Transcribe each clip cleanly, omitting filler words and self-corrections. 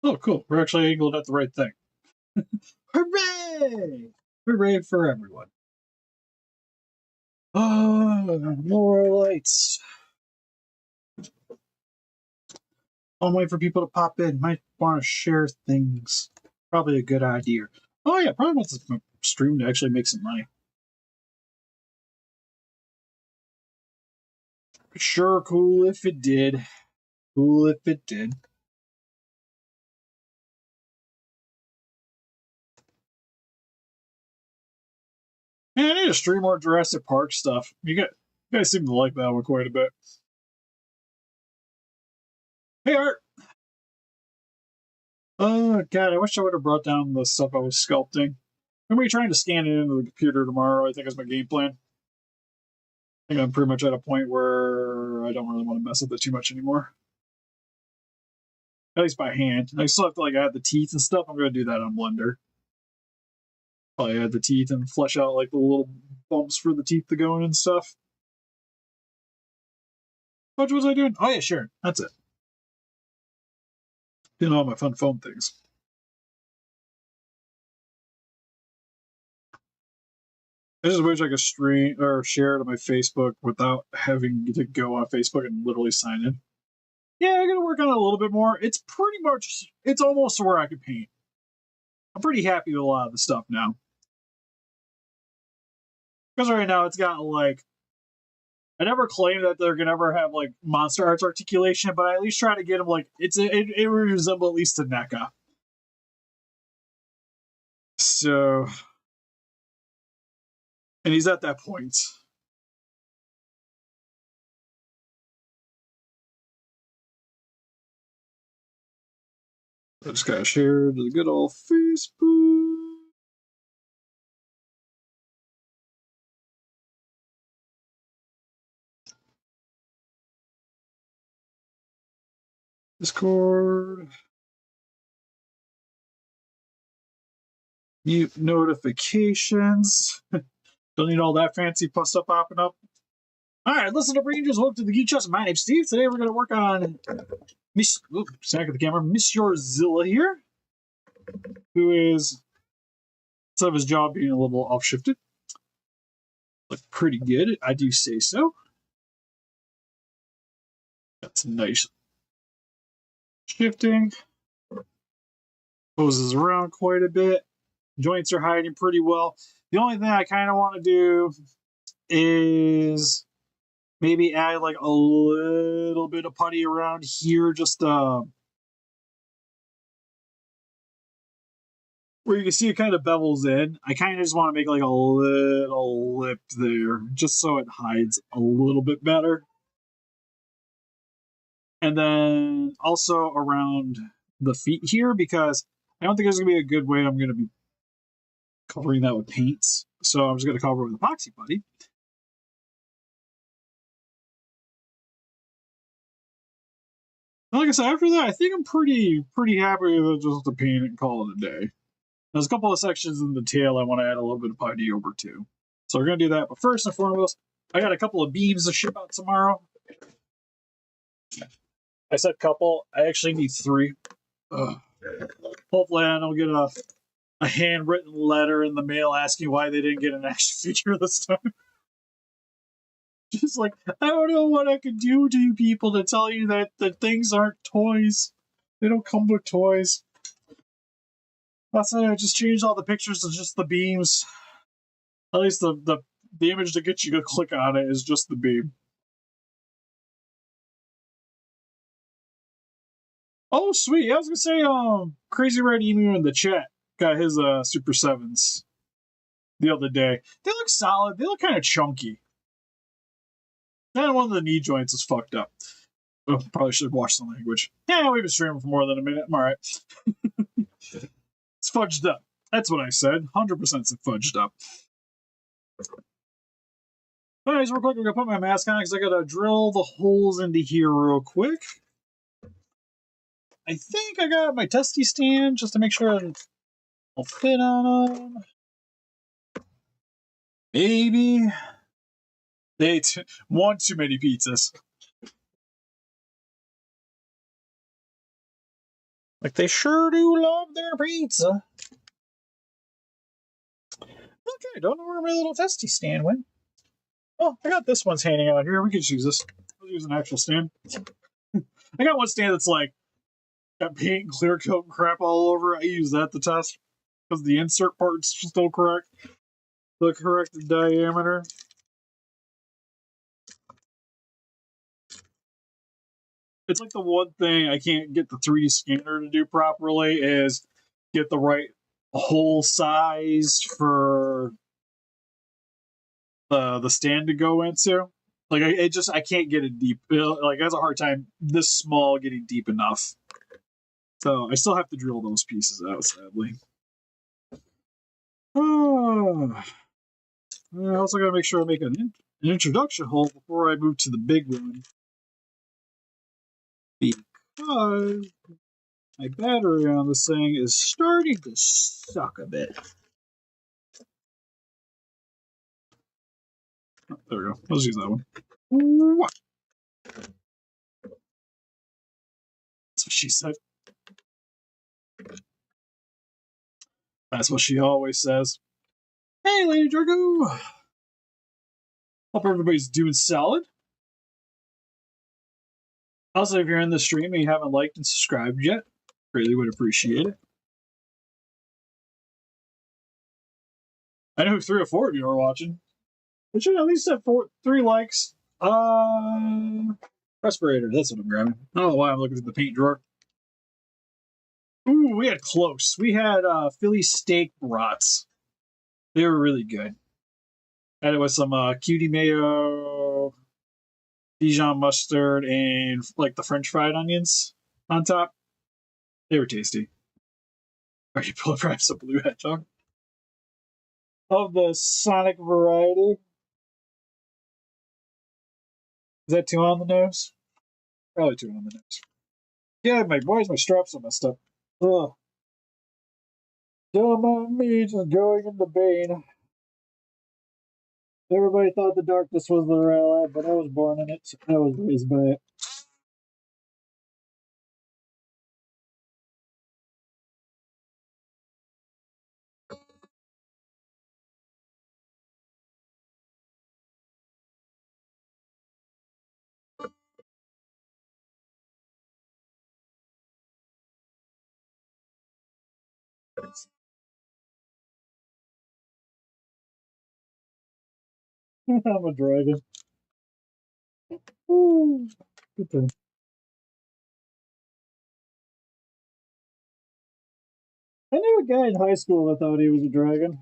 Oh, cool. We're actually angled at the right thing. Hooray! Hooray for everyone. Oh, more lights. I'll wait for people to pop in. Might want to share things. Probably a good idea. Oh, yeah, probably wants to stream to actually make some money. Sure, cool if it did. Cool if it did. Man, I need to stream more Jurassic Park stuff. You guys seem to like that one quite a bit. Hey, Art. Oh, God, I wish I would have brought down the stuff I was sculpting. I'm going to be trying to scan it into the computer tomorrow, I think is my game plan. I think I'm pretty much at a point where I don't really want to mess with it too much anymore. At least by hand. I still have to add the teeth and stuff. I'm going to do that on Blender. Probably add the teeth and flesh out the little bumps for the teeth to go in and stuff. What was I doing? Oh yeah, sure. That's it. Doing all my fun phone things. I just wish I could stream or share it on my Facebook without having to go on Facebook and literally sign in. Yeah, I gotta work on it a little bit more. It's pretty much, it's almost where I can paint. I'm pretty happy with a lot of the stuff now. Because right now it's got I never claim that they're gonna ever have monster arts articulation, but I at least try to get them it resemble at least a NECA. So, and he's at that point. I just gotta share to the good old Facebook. Discord. Mute notifications. Don't need all that fancy stuff popping up. All right, listen up, Rangers. Welcome to the Geek Chest. My name's Steve. Today we're going to work on snack at the camera. Monsieur Zilla here, who is, instead of his job being a little off shifted, look pretty good. I do say so. That's nice shifting. Poses around quite a bit. Joints are hiding pretty well. The only thing I kind of want to do is maybe add a little bit of putty around here, just where you can see it kind of bevels in. I kind of just want to make a little lip there, just so it hides a little bit better. And then also around the feet here, because I don't think there's going to be a good way I'm going to be covering that with paints. So I'm just going to cover it with epoxy putty. And like I said, after that, I think I'm pretty happy with just the paint and call it a day. There's a couple of sections in the tail I want to add a little bit of putty over to. So we're going to do that. But first and foremost, I got a couple of beams to ship out tomorrow. I said couple. I actually need 3. Hopefully I don't get a handwritten letter in the mail asking why they didn't get an action figure this time. Just I don't know what I can do to you people to tell you that things aren't toys. They don't come with toys. That's why I just changed all the pictures to just the beams. At least the image to get you to click on it is just the beam. Oh, sweet. I was gonna say, Crazy Red Emu in the chat got his Super 7s the other day. They look solid. They look kind of chunky. And one of the knee joints is fucked up. Oh, probably should watch the language. Yeah, we've been streaming for more than a minute. I'm alright. It's fudged up. That's what I said. 100% fudged up. Anyways, real quick, I'm gonna put my mask on because I gotta drill the holes into here real quick. I think I got my testy stand just to make sure I'll fit on them. Maybe. They ate one too many pizzas. Like they sure do love their pizza. Okay, don't know where my little testy stand went. Oh, I got this one's hanging out here. We can just use this. Let's use an actual stand. I got one stand that's like got paint and clear coat and crap all over. I use that to test because the insert part's still correct. The corrected diameter. It's like the one thing I can't get the 3D scanner to do properly is get the right hole size for the stand to go into. Like I can't get it deep. Like it has a hard time this small getting deep enough. So I still have to drill those pieces out, sadly. Oh, I also gotta make sure I make an introduction hole before I move to the big one. Because my battery on this thing is starting to suck a bit. Oh, there we go. Let's use that one. What? That's what she said. That's what she always says. Hey, Lady Drago! Hope everybody's doing solid. Also, if you're in the stream and you haven't liked and subscribed yet, greatly would appreciate it. I know 3 or 4 of you are watching. But should at least have 3 likes. Respirator, that's what I'm grabbing. I don't know why I'm looking at the paint drawer. Ooh, we had close. We had Philly steak brats. They were really good. Had it with some cutie mayo, Dijon mustard, and like the French fried onions on top. They were tasty. Are you pulling perhaps a blue hedgehog? Of the Sonic variety. Is that 2 on the nose? Probably 2 on the nose. Yeah, why is my strap so messed up? Ugh. Don't mind me just going in the vein. Everybody thought the darkness was the real life, but I was born in it. So I was raised by it. I'm a dragon. Ooh, good thing. I knew a guy in high school that thought he was a dragon.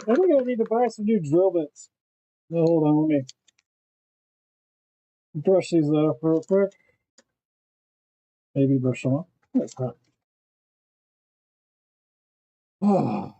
I think I need to buy some new drill bits. No, hold on, let me brush these off real quick. Maybe brush them off. That's not. Oh.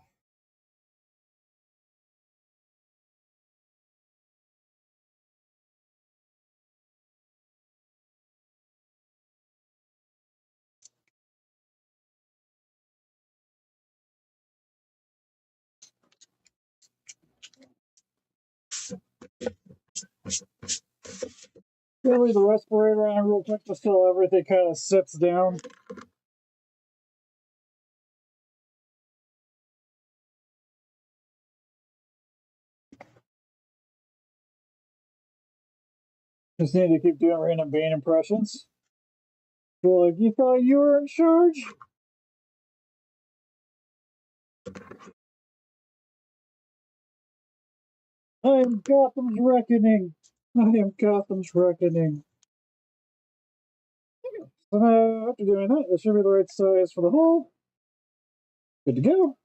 Gonna leave the respirator on real quick just till everything kind of sits down. Just need to keep doing random vein impressions. Feel like you thought you were in charge? I am Gotham's reckoning. I am Gotham's reckoning. So now, after doing that, this should be the right size for the hole. Good to go.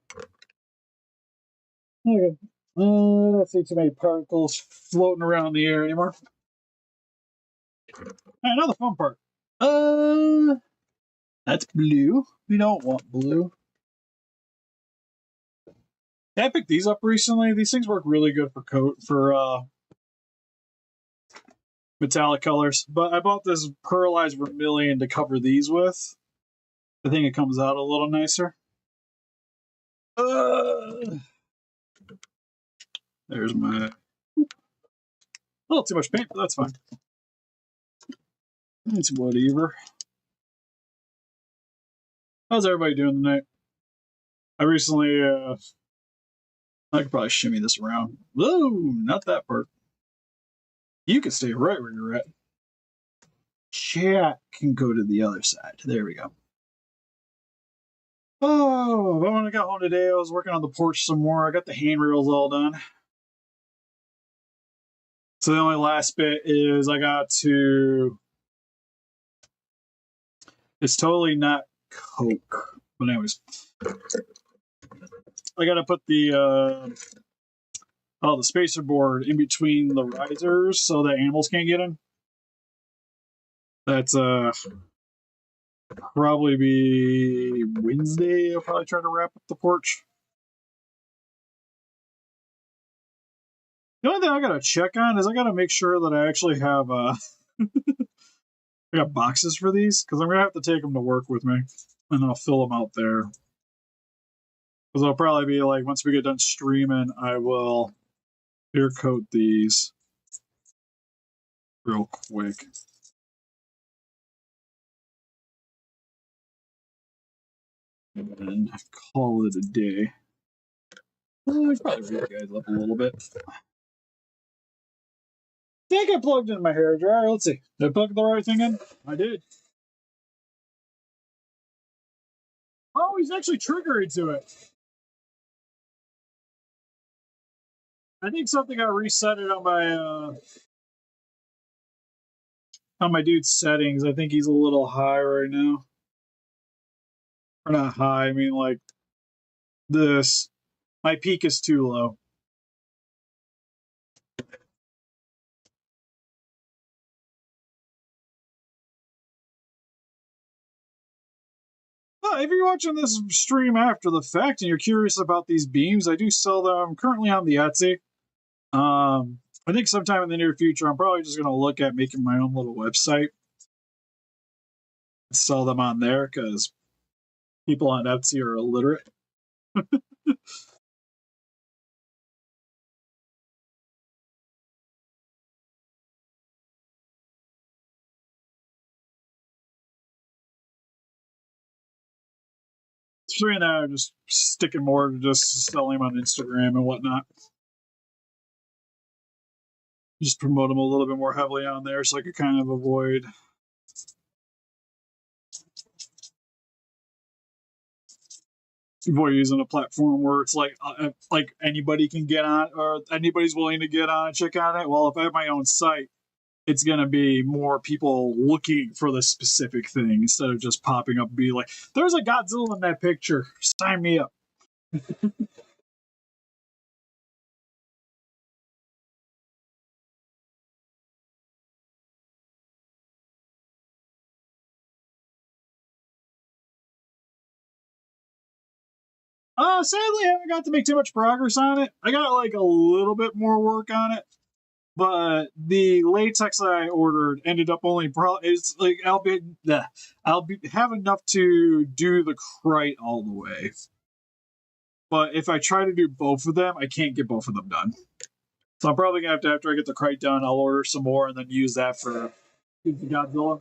Okay. Let's see too many particles floating around in the air anymore. Right, now the fun part. That's blue. We don't want blue. I picked these up recently. These things work really good for metallic colors. But I bought this pearlized vermilion to cover these with. I think it comes out a little nicer. There's my... A little too much paint, but that's fine. It's whatever. How's everybody doing tonight? I recently, I could probably shimmy this around. Whoa, not that part. You can stay right where you're at. Chat can go to the other side. There we go. Oh, but when I got home today, I was working on the porch some more. I got the handrails all done. So the only last bit is I got to... It's totally not Coke. But anyways, I got to put the the spacer board in between the risers so that animals can't get in. That's probably be Wednesday. I'll probably try to wrap up the porch. The only thing I gotta check on is I gotta make sure that I actually have I got boxes for these because I'm gonna have to take them to work with me and I'll fill them out there. Because I'll probably be like, once we get done streaming, I will clear coat these real quick. And call it a day. I probably read you guys up a little bit. I think I plugged in my hair dryer. Let's see. Did I plug the right thing in? I did. Oh, he's actually triggering to it. I think something got reset it on my dude's settings. I think he's a little high right now. Or not high, I mean like this. My peak is too low. If you're watching this stream after the fact and you're curious about these beams, I do sell them currently on the Etsy. I think sometime in the near future, I'm probably just going to look at making my own little website and sell them on there because people on Etsy are illiterate. So right now, I'm just sticking more to just selling them on Instagram and whatnot. Just promote them a little bit more heavily on there so I could kind of avoid using a platform where it's like anybody can get on or anybody's willing to get on and check on it. Well, if I have my own site, it's going to be more people looking for the specific thing instead of just popping up and be like, there's a Godzilla in that picture. Sign me up. Sadly, I haven't got to make too much progress on it. I got like a little bit more work on it, but the latex that I ordered ended up only it's like I'll have enough to do the crite all the way. But if I try to do both of them, I can't get both of them done. So I'm probably gonna have to, after I get the crite done, I'll order some more and then use that for Godzilla.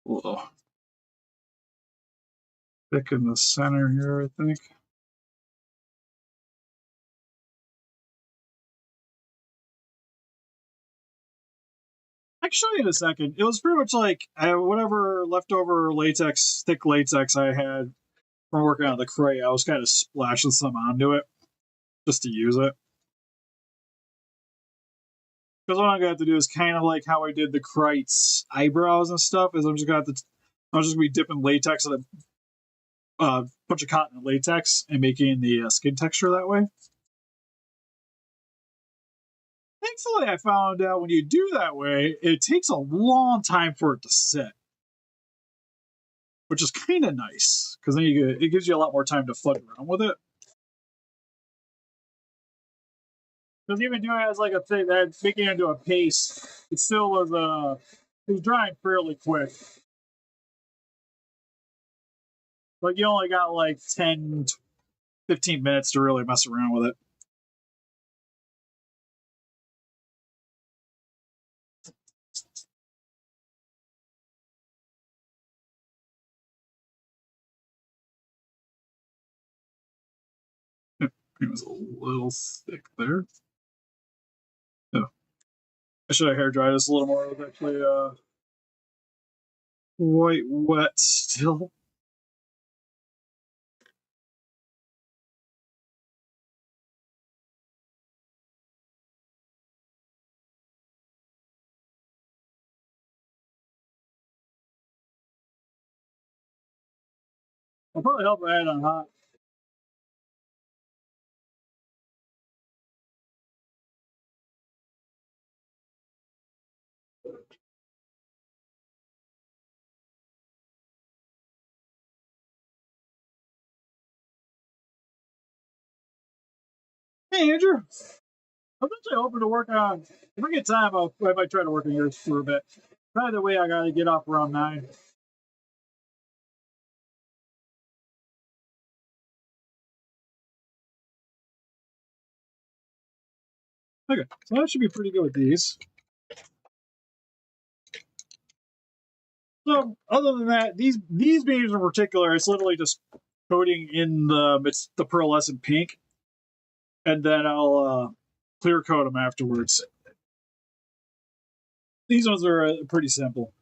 Whoa. Thick in the center here, I think. I can show you in a second. It was pretty much like whatever leftover latex, thick latex I had from working on the crate, I was kind of splashing some onto it just to use it. Because what I'm going to have to do is kind of like how I did the Kreitz eyebrows and stuff, is I'm just going to be dipping latex in a bunch of cotton and latex and making the skin texture that way. Thankfully, I found out when you do that way, it takes a long time for it to set, which is kind of nice because then it gives you a lot more time to fuck around with it. Because even doing it as like a thing that making it into a paste, it still was it was drying fairly quick. Like you only got like 10, 15 minutes to really mess around with it. It was a little thick there. Oh. I should have hair dried this a little more. It was actually quite wet still. I'll probably help add on hot. Hey, Andrew. I'm actually hoping to work on. If I get time, I might try to work on yours for a bit. By the way, I got to get off around 9. Okay, so that should be pretty good with these. So, other than that, these beams in particular, it's literally just coating in the pearlescent pink, and then I'll clear coat them afterwards. These ones are pretty simple.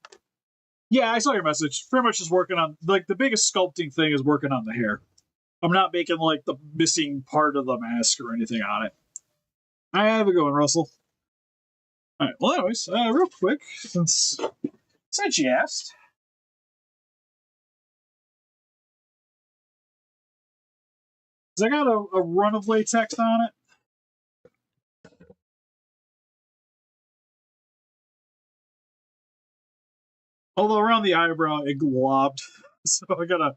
Yeah, I saw your message. Pretty much just working on like the biggest sculpting thing is working on the hair. I'm not making like the missing part of the mask or anything on it. I have a going, Russell. All right. Well, anyways, real quick, since you asked, I got a run of latex on it. Although around the eyebrow it globbed, so I gotta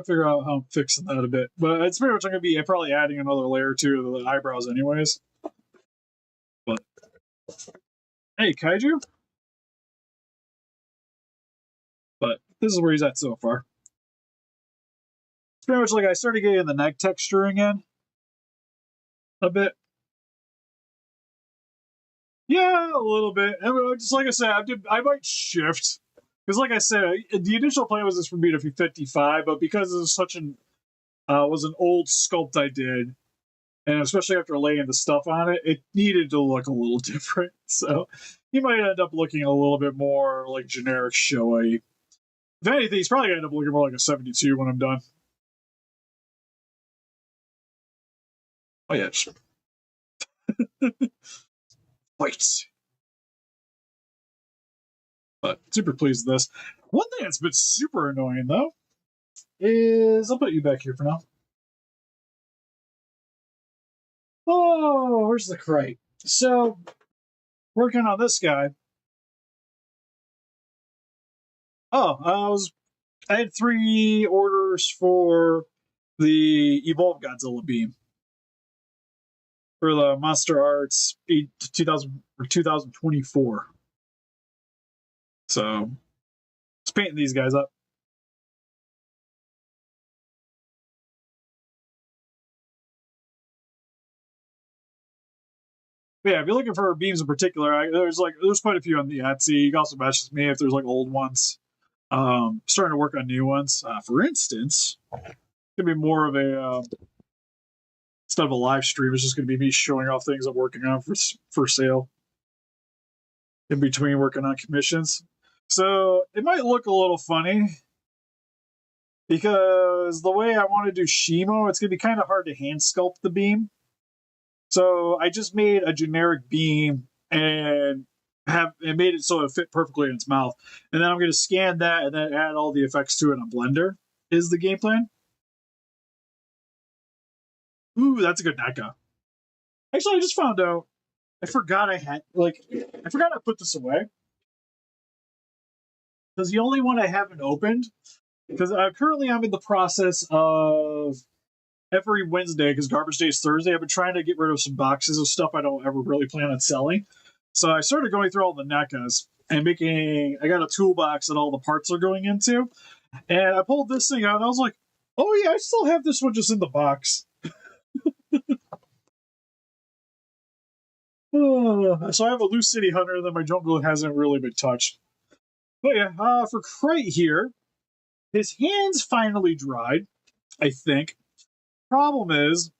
figure out how I'm fixing that a bit. But it's pretty much gonna be probably adding another layer to the eyebrows, anyways. But hey, Kaiju. But this is where he's at so far. It's pretty much like I started getting the neck texturing in a bit. Yeah, a little bit. I mean, just like I said, I might shift because, like I said, the initial plan was this for me to be 55, but because it was such an was an old sculpt I did, and especially after laying the stuff on it, it needed to look a little different. So he might end up looking a little bit more like generic showy. If anything, he's probably gonna end up looking more like a 72 when I'm done. Oh yeah, wait. But super pleased with this. One thing that's been super annoying though is I'll put you back here for now. Oh, where's the crate? So working on this guy. Oh, I had 3 orders for the Evolved Godzilla beam for the Monster Arts 2000 or 2024. So it's painting these guys up. But yeah, if you're looking for beams in particular, there's quite a few on the Etsy. You can also message me if there's like old ones. Starting to work on new ones. For instance, it's gonna be more of a instead of a live stream, it's just gonna be me showing off things I'm working on for sale in between working on commissions. So it might look a little funny because the way I want to do Shimo, it's gonna be kind of hard to hand sculpt the beam. So I just made a generic beam and made it so it fit perfectly in its mouth. And then I'm going to scan that and then add all the effects to it on Blender. Is the game plan? Ooh, that's a good NECA. Actually, I just found out. I forgot I put this away because the only one I haven't opened because currently I'm in the process of every Wednesday, because garbage day is Thursday, I've been trying to get rid of some boxes of stuff I don't ever really plan on selling. So I started going through all the NECAs and I got a toolbox that all the parts are going into. And I pulled this thing out and I was like, oh yeah, I still have this one just in the box. So I have a Loose City Hunter that my jungle hasn't really been touched. But yeah, for Crate here, his hands finally dried, I think. Problem is,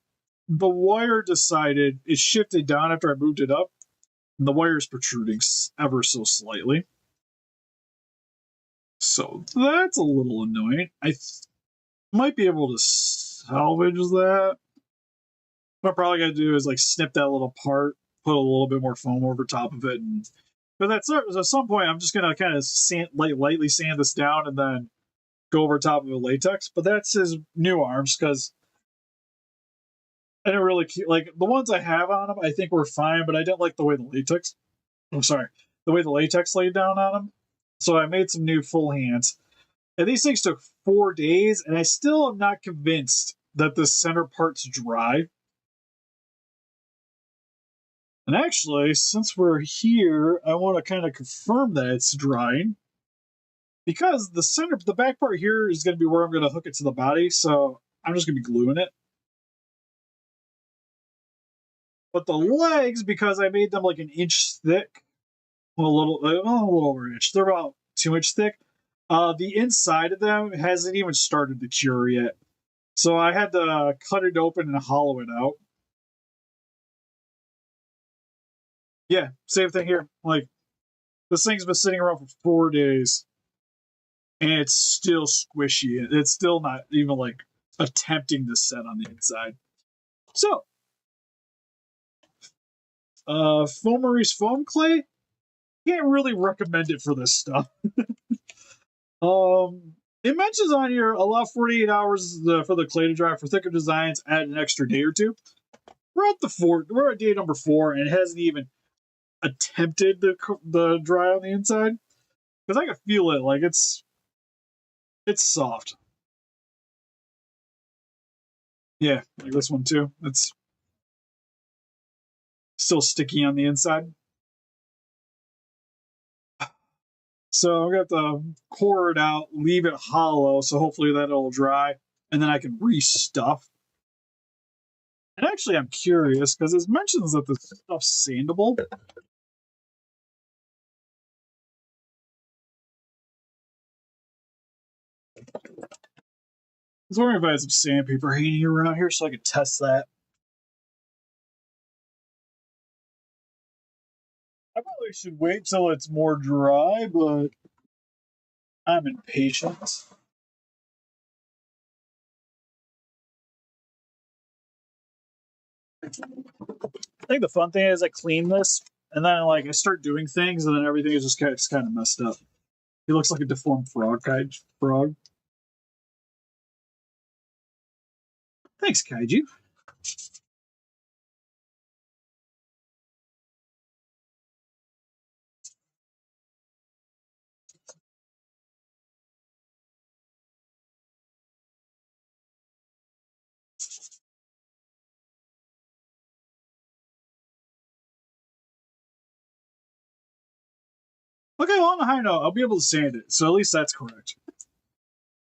the wire decided it shifted down after I moved it up, and the wire is protruding ever so slightly. So that's a little annoying. Might be able to salvage that. What I'm probably gonna do is like snip that little part, put a little bit more foam over top of it, and but at some point I'm just gonna kind of lightly sand this down and then go over top of the latex. But that's his new arms because I didn't really like the ones I have on him. I think were fine, but I didn't like the way the latex. I'm sorry, the way the latex laid down on him. So I made some new full hands, and these things took 4 days, and I still am not convinced that the center part's dry. And actually, since we're here, I want to kind of confirm that it's drying. Because the back part here is going to be where I'm going to hook it to the body, so I'm just going to be gluing it. But the legs, because I made them like an inch thick, a little over an inch, they're about 2 inch thick. The inside of them hasn't even started to cure yet. So I had to cut it open and hollow it out. Yeah, same thing here. Like, this thing's been sitting around for 4 days, and it's still squishy. It's still not even like attempting to set on the inside. So, Foamery's foam clay, can't really recommend it for this stuff. It mentions on here allow 48 hours for the clay to dry. For thicker designs, add an extra day or two. We're at day number 4, and it hasn't even attempted the dry on the inside because I can feel it. Like it's soft. Yeah, like this one too. It's still sticky on the inside. So I'm gonna have to core it out, leave it hollow, so hopefully that'll dry, and then I can restuff. And actually, I'm curious because it mentions that the stuff's sandable. I was wondering if I had some sandpaper hanging around here so I could test that. I probably should wait till it's more dry, but I'm impatient. I think the fun thing is I clean this, and then like I start doing things, and then everything is just kind of messed up. He looks like a deformed frog. Thanks, Kaiju. Okay, well, on a high note, I'll be able to sand it, so at least that's correct.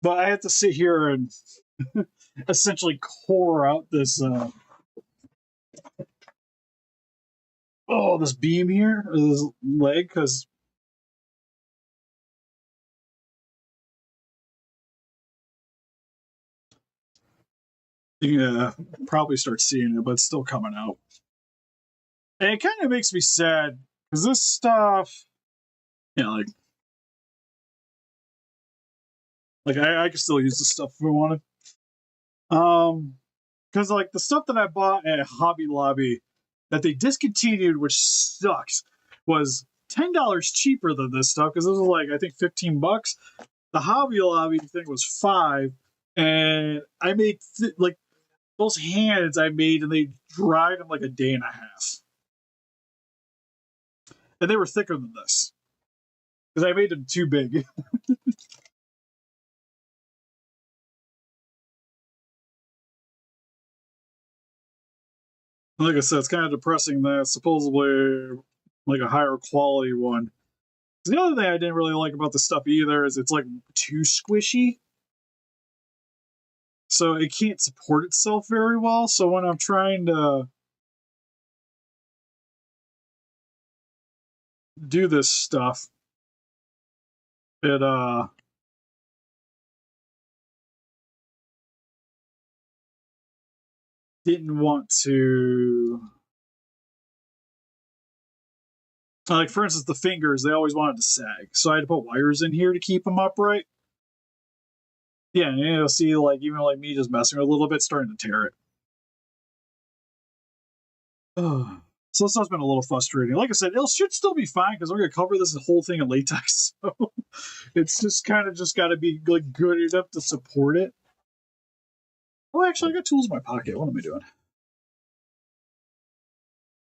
But I have to sit here and essentially core out this this beam here, or this leg, because you probably start seeing it, but it's still coming out. And it kind of makes me sad because this stuff, like I could still use this stuff if I wanted. Because like the stuff that I bought at Hobby Lobby that they discontinued, which sucks, was $10 cheaper than this stuff because this was like I think $15. The Hobby Lobby thing was $5, and I made like those hands I made, and they dried in like a day and a half, and they were thicker than this because I made them too big. Like I said, it's kind of depressing that supposedly like a higher quality one. The other thing I didn't really like about the stuff either is it's like too squishy. So it can't support itself very well. So when I'm trying to do this stuff, it didn't want to, like for instance the fingers, they always wanted to sag. So I had to put wires in here to keep them upright. Yeah, and you'll see like even like me just messing with it a little bit starting to tear it. So this has been a little frustrating. Like I said, it should still be fine because we're gonna cover this whole thing in latex. So it's just kind of just got to be like good enough to support it. Oh, actually, I got tools in my pocket. What am I doing?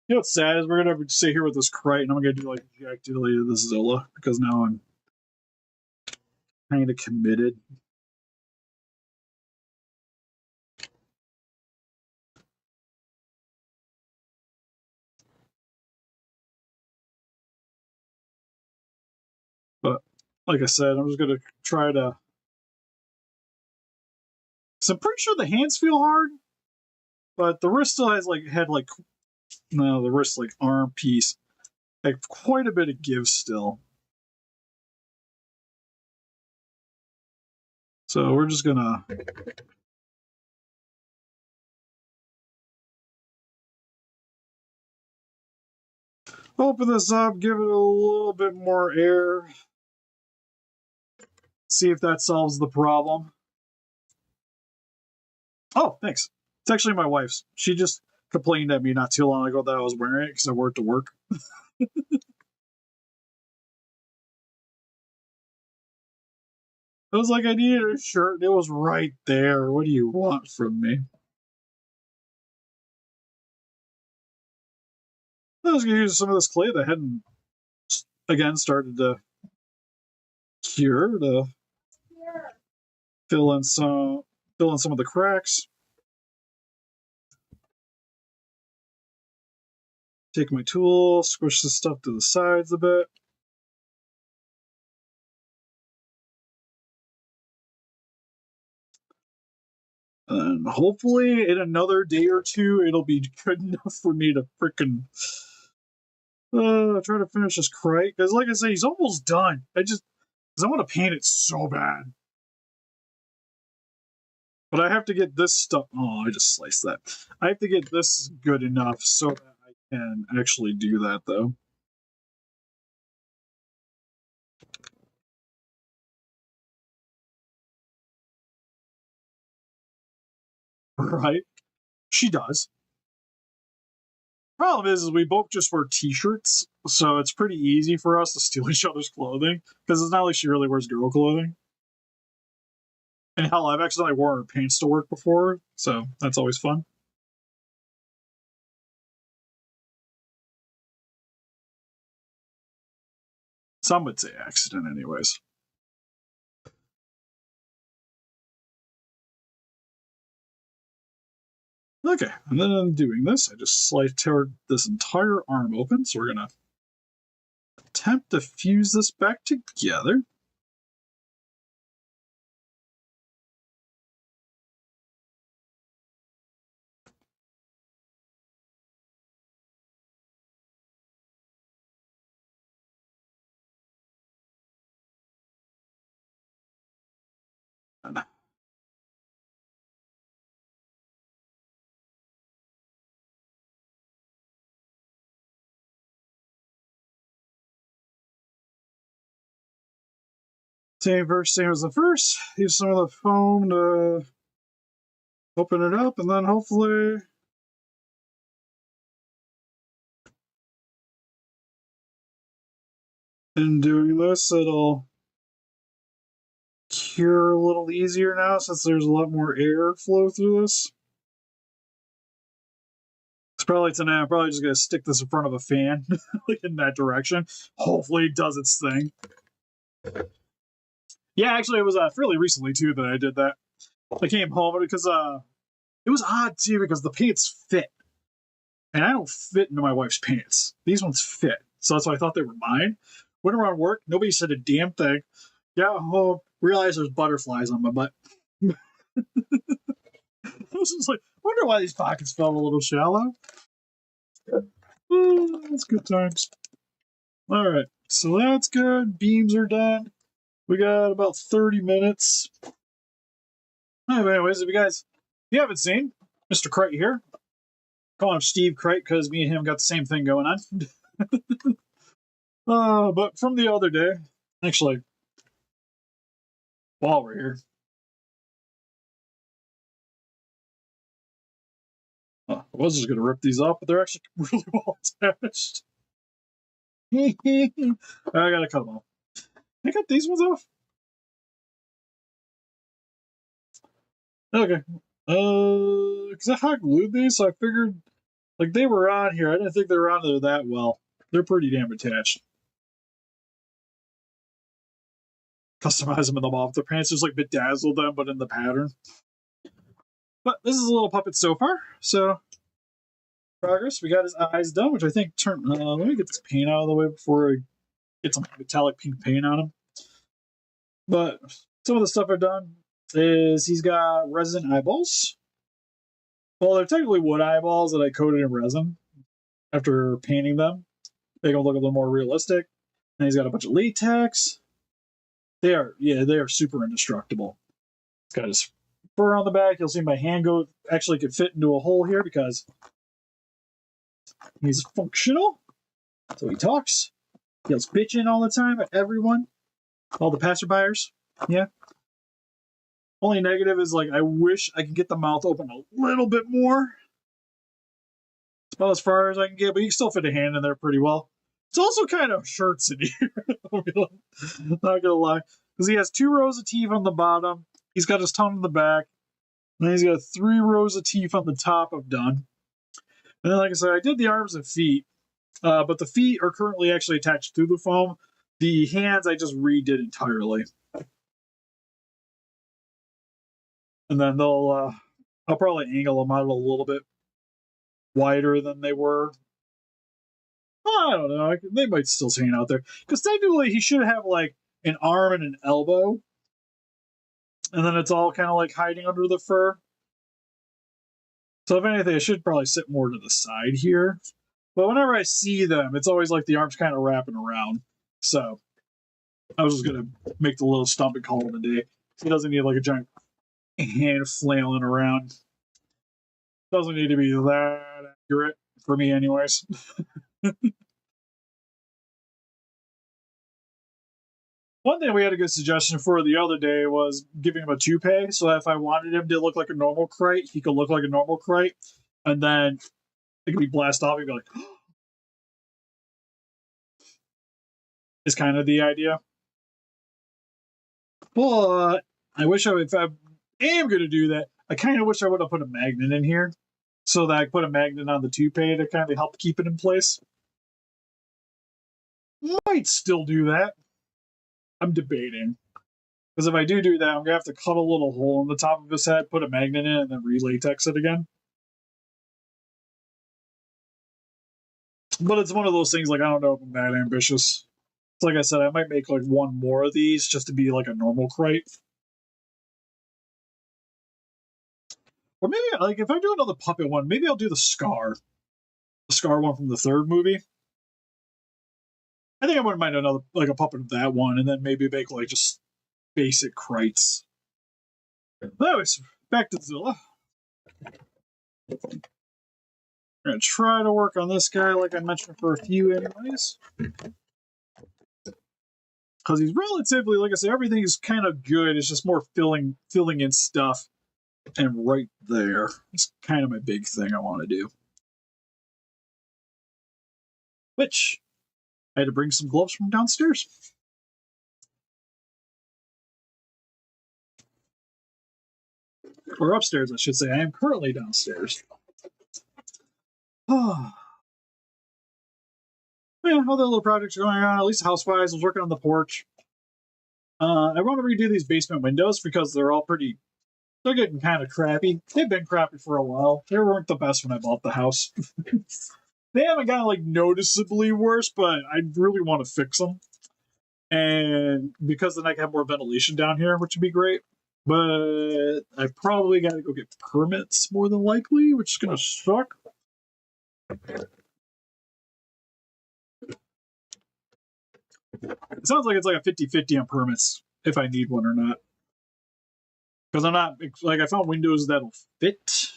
You know what's sad is we're gonna sit here with this crate, and I'm gonna do like Jack Diddley to this Zilla because now I'm kind of committed. But like I said, I'm just gonna try to. So I'm pretty sure the hands feel hard, but the wrist still has like no, the wrist like arm piece, like quite a bit of give still. So we're just gonna open this up, give it a little bit more air, see if that solves the problem. Oh, thanks. It's actually my wife's. She just complained at me not too long ago that I was wearing it because I wore it to work. I was like, I needed a shirt, and it was right there. What do you want from me? I was going to use some of this clay that hadn't, again, started to cure to fill in some of the cracks. Take my tool, squish this stuff to the sides a bit. And hopefully, in another day or two, it'll be good enough for me to frickin' try to finish this crate. Because, like I say, he's almost done. Because I want to paint it so bad. But I have to get this stuff. Oh, I just sliced that. I have to get this good enough so that I can actually do that, though. Right? She does. Problem is we both just wear t-shirts, so it's pretty easy for us to steal each other's clothing because it's not like she really wears girl clothing. And hell, I've accidentally worn her pants to work before, so that's always fun. Some would say accident, anyways. Okay, and then in doing this, I just tear this entire arm open, so we're gonna attempt to fuse this back together. Same as the first. Use some of the foam to open it up, and then hopefully in doing this, it'll cure a little easier now since there's a lot more air flow through this. It's probably tonight. I'm probably just gonna stick this in front of a fan, like in that direction. Hopefully, it does its thing. Yeah, actually, it was fairly recently too that I did that. I came home because it was odd too because the pants fit, and I don't fit into my wife's pants. These ones fit, so that's why I thought they were mine. Went around work, nobody said a damn thing. Got home, realized there's butterflies on my butt. I was just like, wonder why these pockets felt a little shallow. Oh, that's good times. All right, so that's good. Beams are done. We got about 30 minutes. Anyways, if you haven't seen Mr. Crate here, call him Steve Crate because me and him got the same thing going on. But from the other day, actually, while we're here, I was just gonna rip these off, but they're actually really well attached. I gotta cut them off. I cut these ones off. Okay. Because I hot glued these, so I figured like they were on here. I didn't think they were on there that well. They're pretty damn attached. Customize them in the off. The pants just like bedazzled them, but in the pattern. But this is a little puppet so far. So progress. We got his eyes done, which I think turned. Let me get this paint out of the way before I get some metallic pink paint on him. But some of the stuff I've done is he's got resin eyeballs. Well, they're technically wood eyeballs that I coated in resin after painting them. They can look a little more realistic. And he's got a bunch of latex. They are super indestructible. It's got his fur on the back. You'll see my hand go actually could fit into a hole here because he's functional. So he talks. He yells bitching all the time at everyone. All the passerbyers. Yeah. Only negative is like I wish I could get the mouth open a little bit more. It's about as far as I can get, but you can still fit a hand in there pretty well. It's also kind of shirts in here. Not gonna lie. Because he has 2 rows of teeth on the bottom. He's got his tongue in the back. And then he's got 3 rows of teeth on the top I've done. And then, like I said, I did the arms and feet. But the feet are currently actually attached to the foam. The hands I just redid entirely. And then I'll probably angle them out a little bit wider than they were. I don't know. They might still hang out there. Because technically he should have like an arm and an elbow. And then it's all kind of like hiding under the fur. So if anything, it should probably sit more to the side here. But whenever I see them, it's always like the arm's kind of wrapping around. So I was just going to make the little stump and call it a day. He doesn't need like a giant hand flailing around. Doesn't need to be that accurate for me anyways. One thing we had a good suggestion for the other day was giving him a toupee, so that if I wanted him to look like a normal crate, he could look like a normal crate, and then it could be blasted off. He'd be like, is kind of the idea. But I wish if I am going to do that, I kind of wish I would have put a magnet in here, so that I put a magnet on the toupee to kind of help keep it in place. Might still do that. I'm debating. Because if I do that, I'm going to have to cut a little hole in the top of his head, put a magnet in it, and then re-latex it again. But it's one of those things, like, I don't know if I'm that ambitious. So like I said, I might make, like, one more of these just to be, like, a normal crate. Or maybe, like, if I do another puppet one, maybe I'll do the Scar. The Scar one from the 3rd movie. I think I wouldn't mind another, like, a puppet of that one, and then maybe make, like, just basic crates. But anyways, back to Zilla. I'm going to try to work on this guy, like I mentioned, for a few anyways. Because he's relatively, like I said, everything is kind of good. It's just more filling in stuff. And right there is kind of my big thing I want to do. Which, I had to bring some gloves from downstairs. Or upstairs, I should say. I am currently downstairs. Oh. Yeah, other little projects are going on, at least house-wise. I was working on the porch. I want to redo these basement windows because they're all pretty... They're getting kind of crappy. They've been crappy for a while. They weren't the best when I bought the house. They haven't gotten, like, noticeably worse, but I really want to fix them. And because then I can have more ventilation down here, which would be great. But I probably got to go get permits more than likely, which is going to suck. It sounds like it's like a 50-50 on permits, if I need one or not. Because I'm not, like, I found windows that'll fit.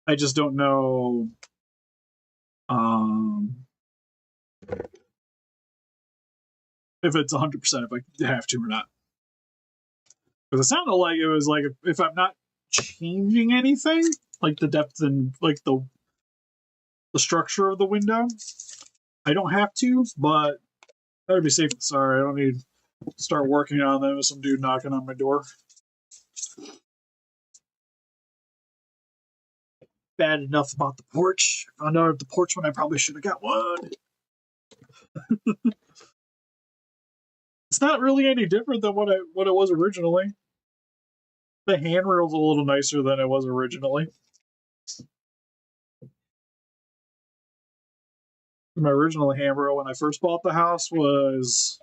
I just don't know if it's 100% if I have to or not. Because it sounded like it was like if I'm not changing anything, like the depth and like the structure of the window, I don't have to, but better be safe than sorry. I don't need to start working on them with some dude knocking on my door. Bad enough about the porch. Found out at the porch when I probably should have got one. It's not really any different than what it was originally. The handrail's a little nicer than it was originally. My original handrail when I first bought the house was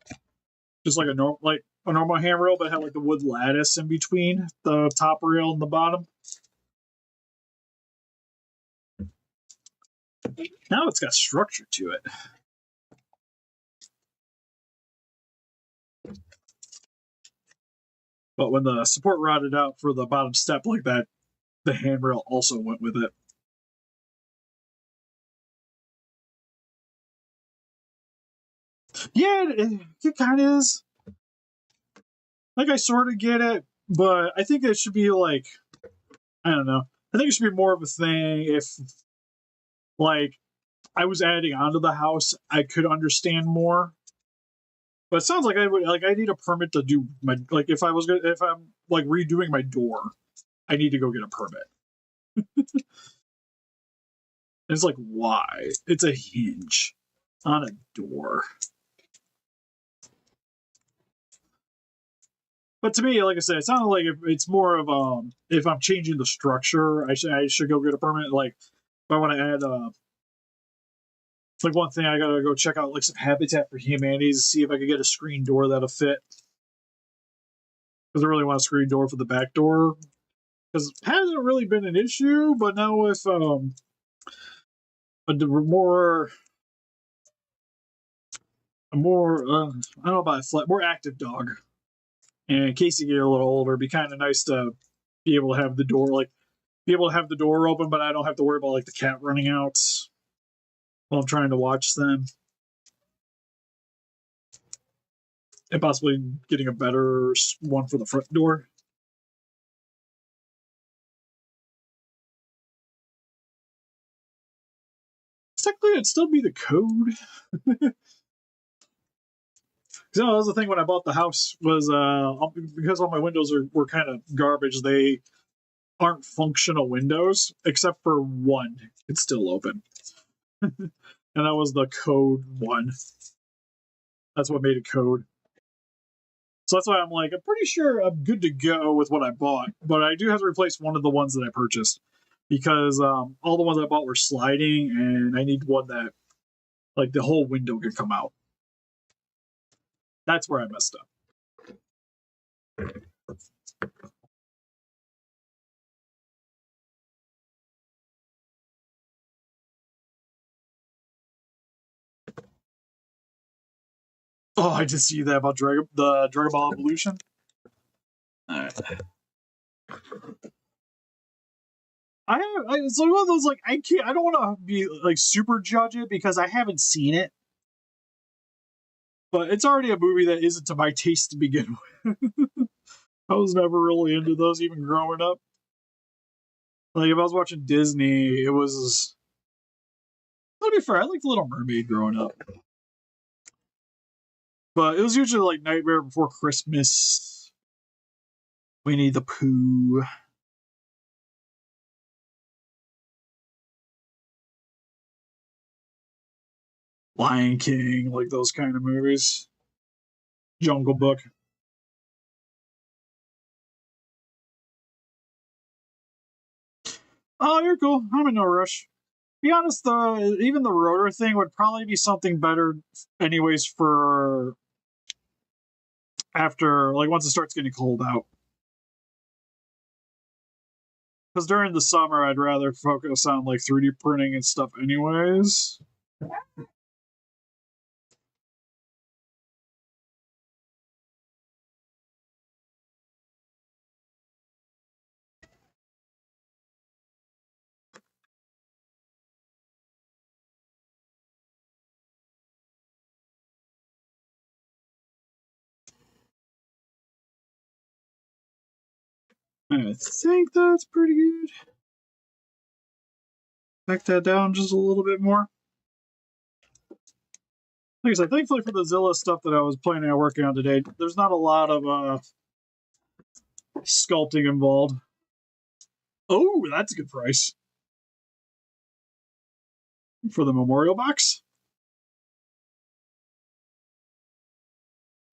just like a normal handrail, but it had like the wood lattice in between the top rail and the bottom. Now it's got structure to it. But when the support rotted out for the bottom step like that, the handrail also went with it. Yeah, it kind of is. Like, I sort of get it, but I think it should be like, I don't know. I think it should be more of a thing if, like, I was adding onto the house, I could understand more. But it sounds like I need a permit to do my, like, if I'm like redoing my door, I need to go get a permit. It's like, why? It's a hinge on a door. But to me, like I said, it sounded like it's more of if I'm changing the structure, I should go get a permit. Like if I want to add like one thing, I gotta go check out like some Habitat for Humanity to see if I could get a screen door that'll fit. Because I really want a screen door for the back door. Because it hasn't really been an issue, but now with a more I don't know about a more active dog. And in case you get a little older, it'd be kind of nice to be able to have the door open, but I don't have to worry about like the cat running out while I'm trying to watch them. And possibly getting a better one for the front door. Technically, it'd still be the code. So that was the thing when I bought the house was because all my windows were kind of garbage. They aren't functional windows except for one. It's still open, and that was the code one. That's what made it code. So that's why I'm like, I'm pretty sure I'm good to go with what I bought, but I do have to replace one of the ones that I purchased because all the ones I bought were sliding, and I need one that like the whole window could come out. That's where I messed up. Oh, I just see that about the Dragon Ball Evolution. All right. It's like one of those like I don't want to be like super judge it because I haven't seen it, but it's already a movie that isn't to my taste to begin with. I was never really into those even growing up. Like if I was watching Disney, it was. To be fair, I liked Little Mermaid growing up. But it was usually like Nightmare Before Christmas, Winnie the Pooh, Lion King, like those kind of movies. Jungle Book. Oh, you're cool. I'm in no rush. Be honest, even the rotor thing would probably be something better, anyways, for after, like, once it starts getting cold out. Because during the summer, I'd rather focus on like 3D printing and stuff, anyways. I think that's pretty good. Back that down just a little bit more. Like I said, thankfully for the Zilla stuff that I was planning on working on today, there's not a lot of sculpting involved. Oh, that's a good price for the memorial box.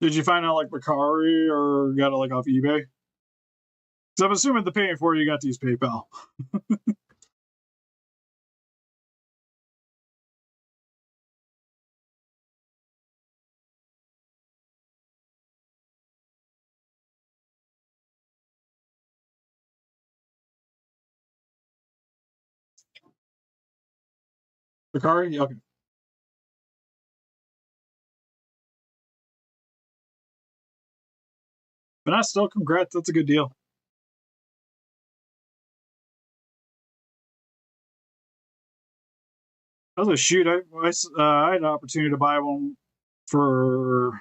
Did you find out like Macari or got it like off eBay? Because I'm assuming the paying for it, you got to use PayPal. Macari? Okay. But not still, congrats. That's a good deal. I was like, shoot, I had an opportunity to buy one for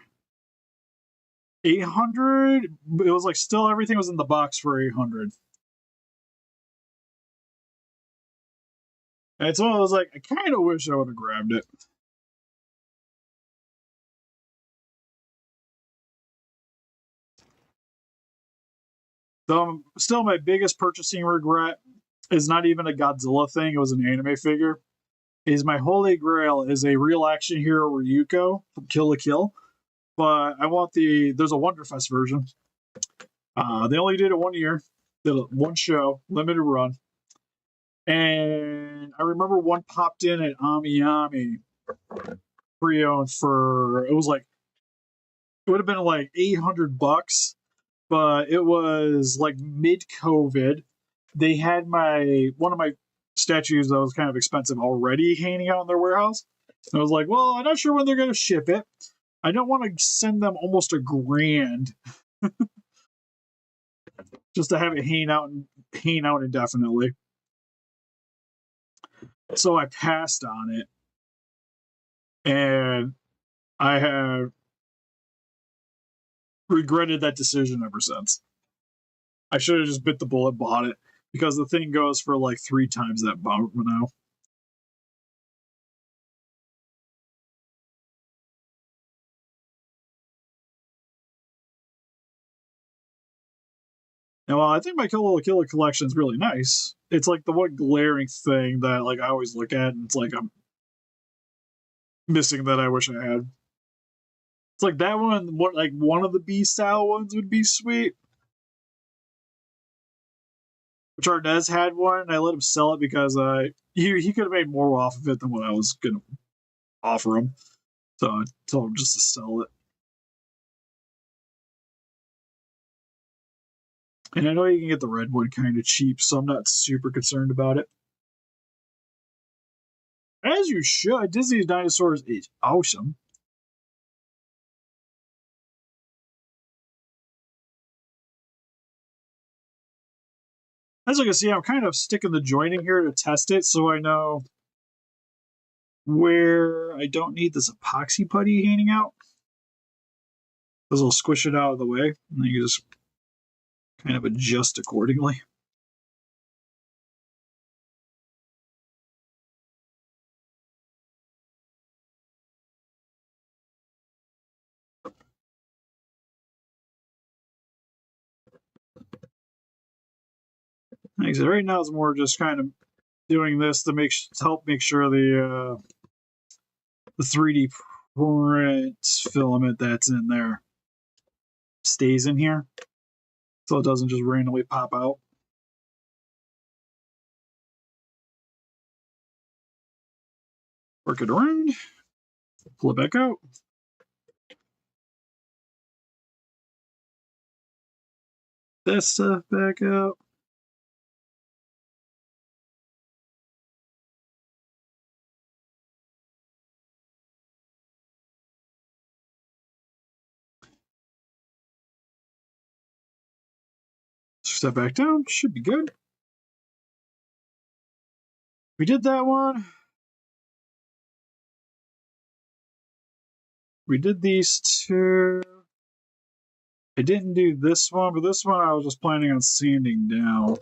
800. It was like still everything was in the box for 800. And so I was like, I kind of wish I would have grabbed it. So still, my biggest purchasing regret is not even a Godzilla thing. It was an anime figure. Is my holy grail is a real action hero Ryuko from Kill la Kill, but I want there's a Wonderfest version. They only did it 1 year, did it one show, limited run, and I remember one popped in at Ami Ami pre-owned for it was like it would have been like $800, but it was like mid COVID. They had my one of my statues that was kind of expensive already hanging out in their warehouse. And I was like, well, I'm not sure when they're going to ship it. I don't want to send them almost $1,000 just to have it hanging out indefinitely. So I passed on it, and I have regretted that decision ever since. I should have just bit the bullet, bought it, because the thing goes for like 3 times that bump now. And while I think my Kill la Kill collection is really nice, it's like the one glaring thing that like I always look at, and it's like I'm missing that I wish I had. It's like that one, what like one of the B style ones would be sweet. Which Arnez had one, and I let him sell it because he could have made more off of it than what I was gonna offer him. So I told him just to sell it. And I know you can get the red one kind of cheap, so I'm not super concerned about it. As you should. Disney's Dinosaurs is awesome. As you can see, I'm kind of sticking the joint in here to test it so I know where I don't need this epoxy putty hanging out. This will squish it out of the way, and then you just kind of adjust accordingly. Like I said, right now it's more just kind of doing this to help make sure the 3D print filament that's in there stays in here, so it doesn't just randomly pop out. Work it around, pull it back out. That stuff back out. Step back down, should be good. We did that one. We did these two. I didn't do this one, but this one I was just planning on sanding down.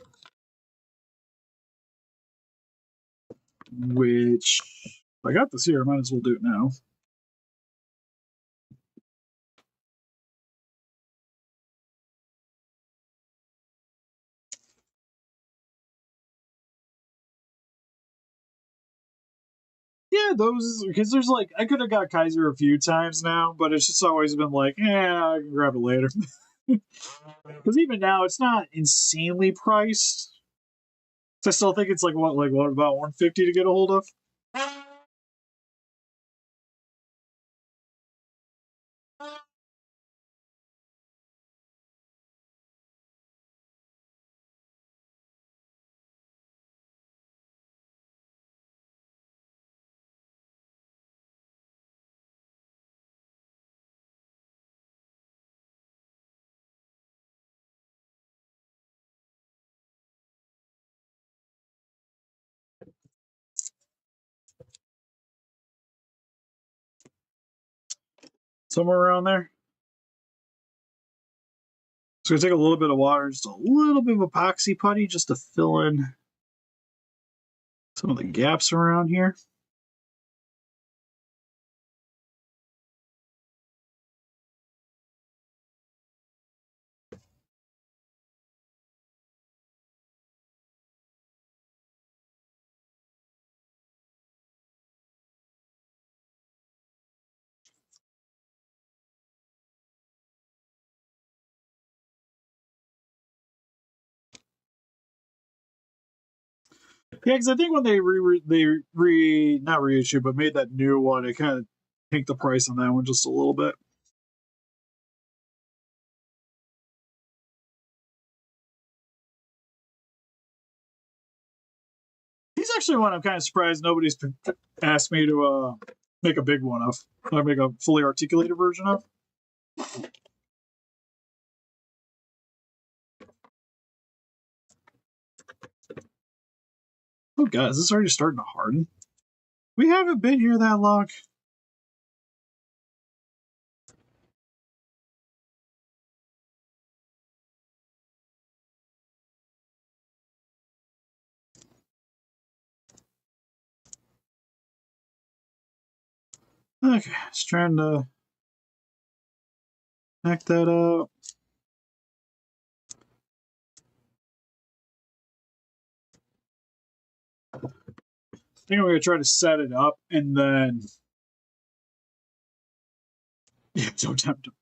Which, if I got this here, I might as well do it now. Yeah, those, because there's like, I could have got Kaiser a few times now, but it's just always been like, I can grab it later. Because even now, it's not insanely priced. So I still think it's like what about 150 to get a hold of? Somewhere around there. So gonna take a little bit of water, just a little bit of epoxy putty, just to fill in some of the gaps around here. Yeah, because I think when they not reissued, but made that new one, it kind of tanked the price on that one just a little bit. He's actually one I'm kind of surprised nobody's asked me to make a big one of, or make a fully articulated version of. Oh god, is this already starting to harden? We haven't been here that long. Okay, just trying to back that up. I think I'm gonna try to set it up and then yeah, don't tempt him.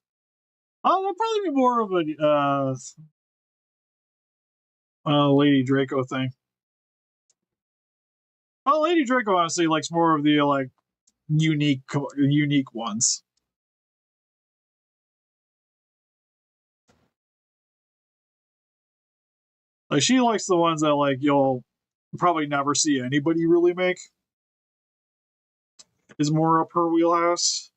Oh, that'll probably be more of a Lady Draco thing. Well, Lady Draco honestly likes more of the like unique ones. Like she likes the ones that like you'll probably never see anybody really make. Is more up her wheelhouse.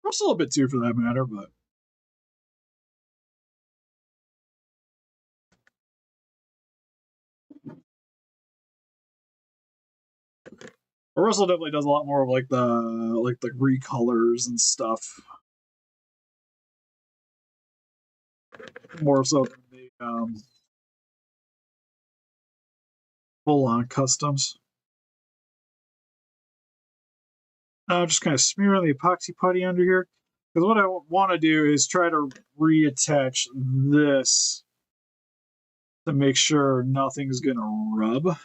I'm still a bit too for that matter, but Russell definitely does a lot more of like the recolors and stuff. More so than the full on customs. Now just kind of smearing the epoxy putty under here. Because what I want to do is try to reattach this to make sure nothing's going to rub.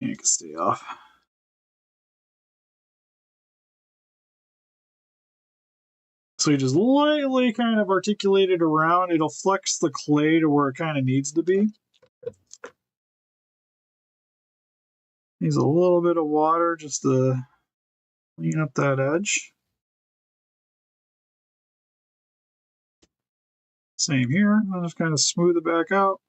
And it can stay off. So you just lightly kind of articulate it around. It'll flex the clay to where it kind of needs to be. Needs a little bit of water just to clean up that edge. Same here. I'll just kind of smooth it back out.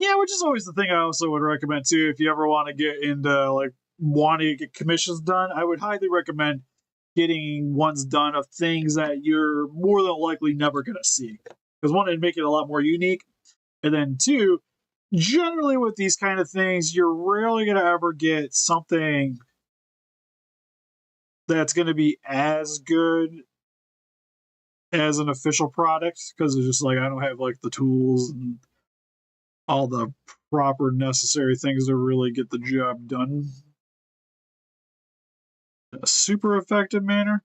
Yeah, which is always the thing I also would recommend too. If you ever want to get into like wanting to get commissions done, I would highly recommend getting ones done of things that you're more than likely never going to see. Because one, it'd make it a lot more unique. And then two, generally with these kind of things, you're rarely going to ever get something that's going to be as good as an official product. Because it's just like, I don't have like the tools and all the proper necessary things to really get the job done in a super effective manner.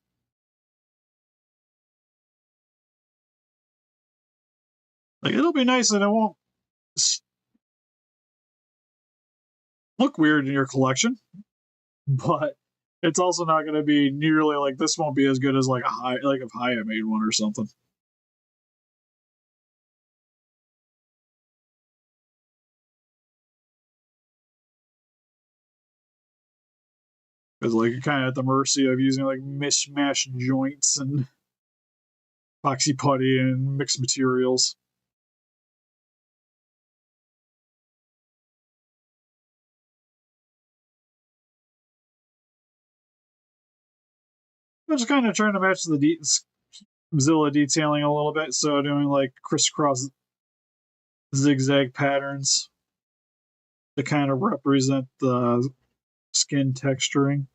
Like, it'll be nice and it won't look weird in your collection, but it's also not going to be nearly like this. Won't be as good as like if Haya made one or something. Because like you're kind of at the mercy of using like mishmash joints and epoxy putty and mixed materials. I'm just kind of trying to match the Zilla detailing a little bit, so doing like crisscross zigzag patterns to kind of represent the skin texturing.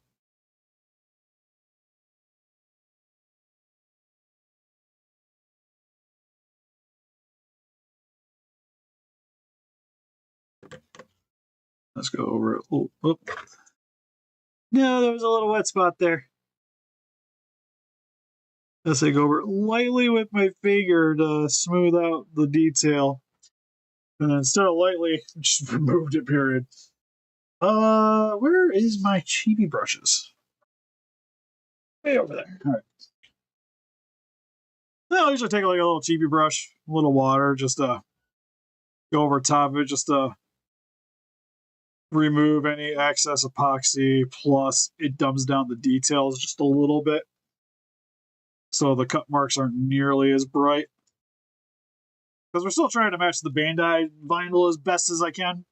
Let's go over it. Oh, oh. No, there was a little wet spot there. Let's say go over it lightly with my finger to smooth out the detail. And then instead of lightly, just removed it, period. Where is my chibi brushes? Way over there. All right. Now I usually take like a little chibi brush, a little water, just to go over top of it, just to remove any excess epoxy. Plus, it dumbs down the details just a little bit, so the cut marks aren't nearly as bright. Because we're still trying to match the Bandai vinyl as best as I can.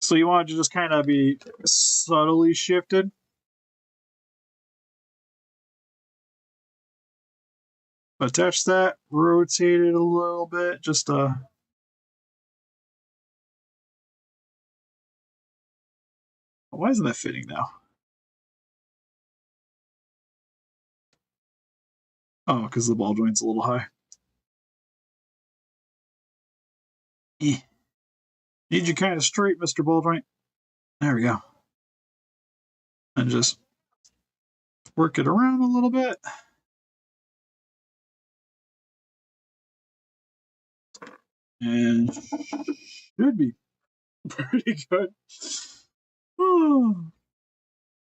So you want it to just kind of be subtly shifted. Attach that, rotate it a little bit, just why isn't that fitting now? Oh, because the ball joint's a little high. Eh. Need you kind of straight, Mr. Ball joint. There we go. And just work it around a little bit. And should be pretty good. All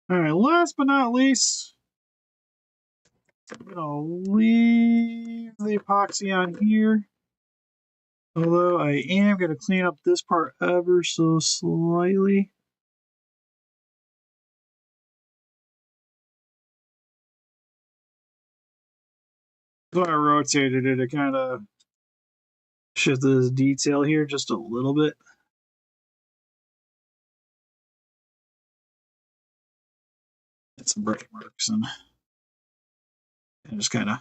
right, last but not least, I'm gonna leave the epoxy on here. Although I am gonna clean up this part ever so slightly. So I rotated it to kind of shift this detail here just a little bit. Get some bright marks and just kind of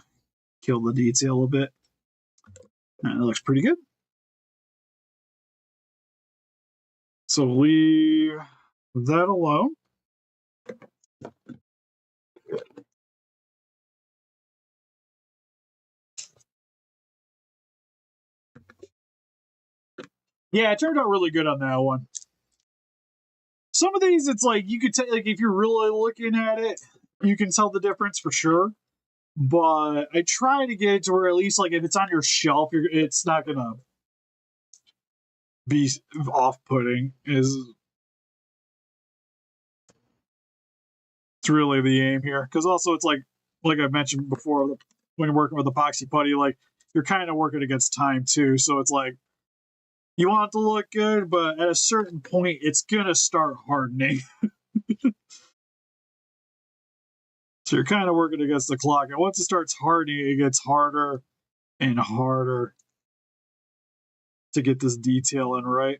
kill the detail a bit. And it looks pretty good. So leave that alone. Yeah, it turned out really good on that one. Some of these, it's like you could tell, like if you're really looking at it, you can tell the difference for sure. But I try to get it to where at least like if it's on your shelf, it's not gonna be off-putting. Is it's really the aim here, because also it's like I mentioned before, when you're working with epoxy putty, like you're kind of working against time too. So it's like you want it to look good, but at a certain point, it's gonna start hardening. So you're kind of working against the clock, and once it starts hardening, it gets harder and harder to get this detail in right.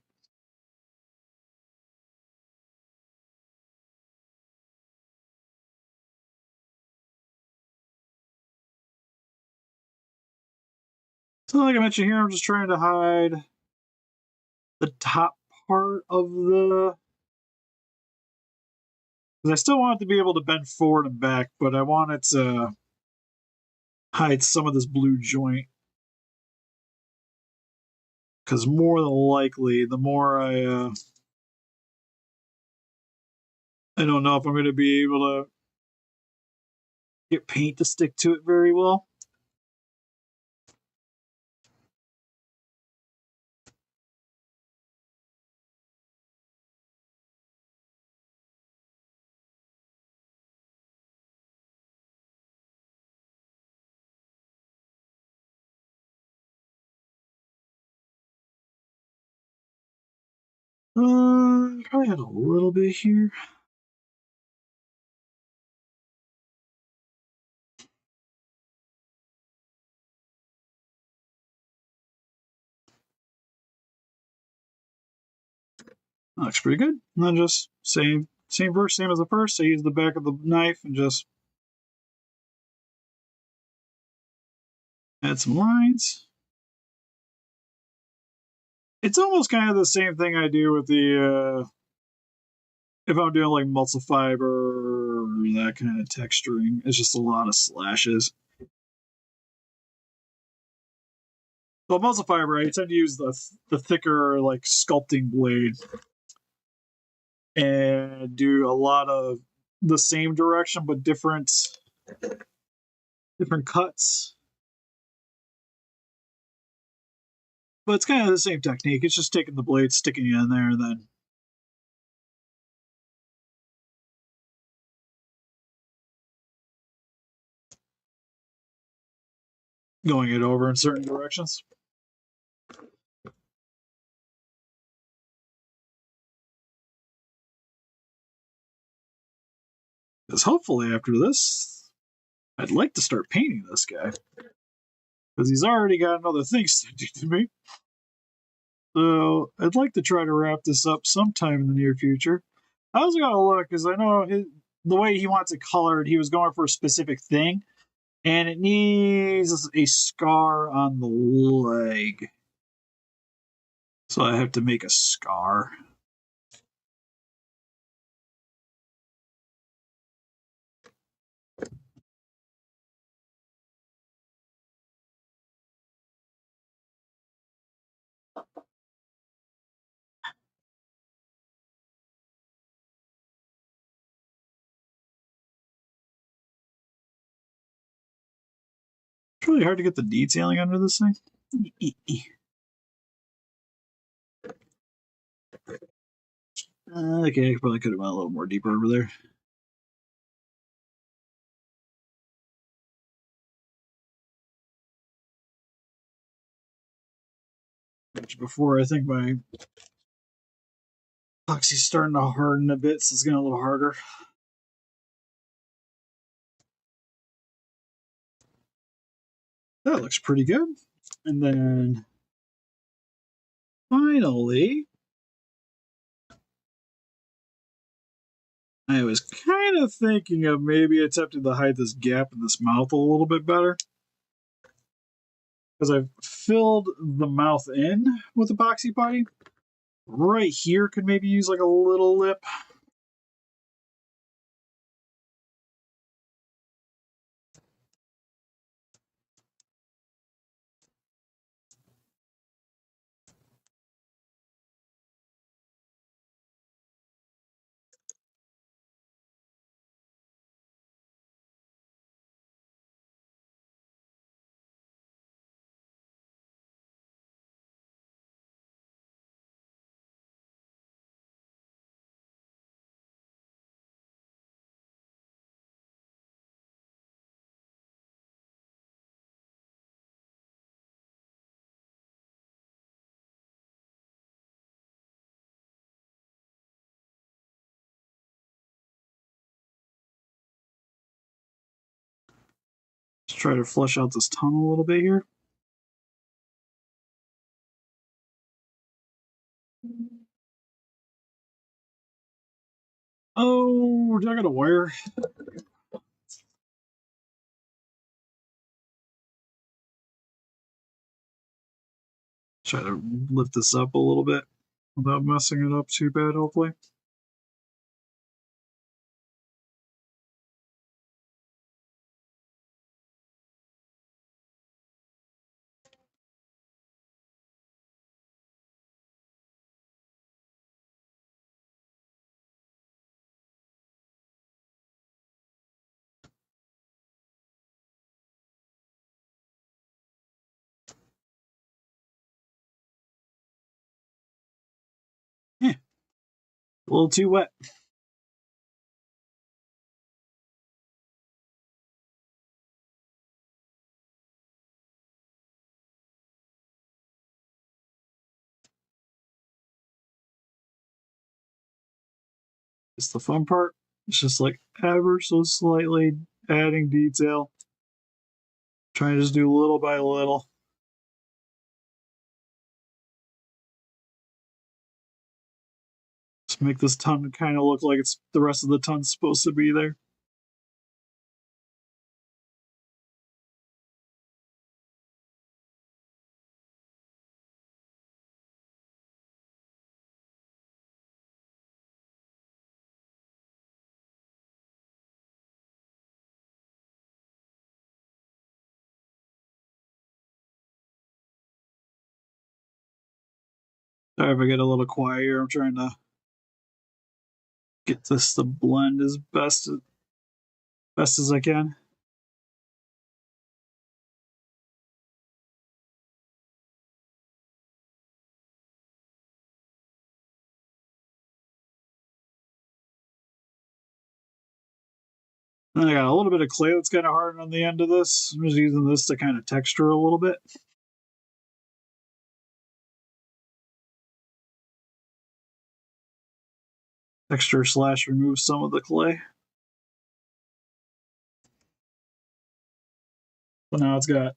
So like I mentioned here, I'm just trying to hide the top part of the, because I still want it to be able to bend forward and back, but I want it to hide some of this blue joint. Because more than likely, the more I don't know if I'm going to be able to get paint to stick to it very well. Probably had a little bit here. Looks pretty good. And then just same verse, same as the first. I use the back of the knife and just add some lines. It's almost kind of the same thing I do with the if I'm doing like muscle fiber or that kind of texturing. It's just a lot of slashes. Well, muscle fiber, I tend to use the thicker like sculpting blade and do a lot of the same direction but different cuts. But it's kind of the same technique. It's just taking the blade, sticking it in there, and then going it over in certain directions. Because hopefully after this, I'd like to start painting this guy. Because he's already got another thing sent to me. So I'd like to try to wrap this up sometime in the near future. I was going to look, because I know the way he wants it colored, he was going for a specific thing. And it needs a scar on the leg. So I have to make a scar. It's really hard to get the detailing under this thing. Okay, I probably could have went a little more deeper over there. Before I think my epoxy's starting to harden a bit, so it's getting a little harder. That looks pretty good. And then finally, I was kind of thinking of maybe attempting to hide this gap in this mouth a little bit better. Because I've filled the mouth in with epoxy putty. Right here could maybe use like a little lip. Let's try to flush out this tunnel a little bit here. Oh, I got a wire. Try to lift this up a little bit without messing it up too bad, hopefully. Yeah, a little too wet. It's the fun part. It's just like ever so slightly adding detail. Trying to just do little by little. Just make this ton kind of look like it's the rest of the ton's supposed to be there. Sorry if I get a little quiet here. I'm trying to get this to blend as best as I can. Then I got a little bit of clay that's kind of hard on the end of this. I'm just using this to kind of texture a little bit. Texture / remove some of the clay. So now it's got